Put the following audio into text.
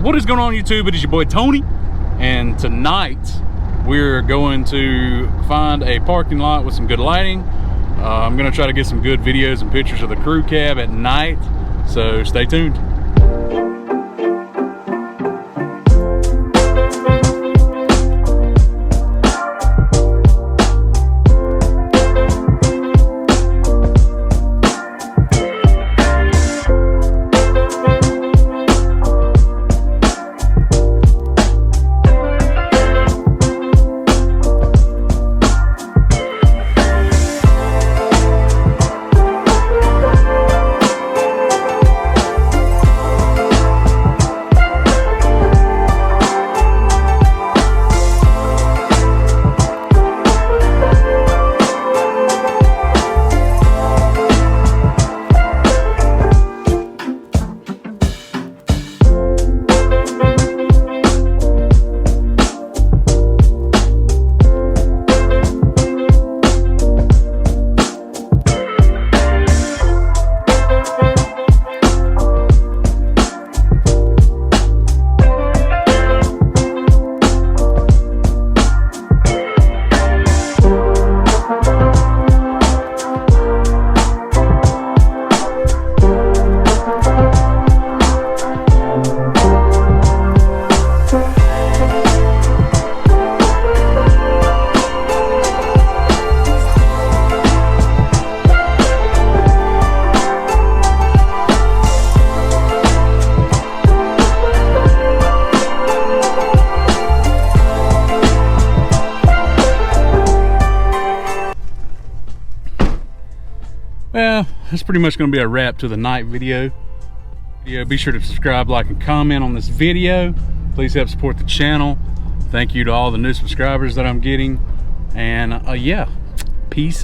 What is going on, YouTube? It is your boy Tony, and tonight we're going to find a parking lot with some good lighting. I'm gonna try to get some good videos and pictures of the crew cab at night, so stay tuned. Well, that's pretty much going to be a wrap to the night video. Be sure to subscribe, like, and comment on this video. Please help support the channel. Thank you to all the new subscribers that I'm getting. And yeah, peace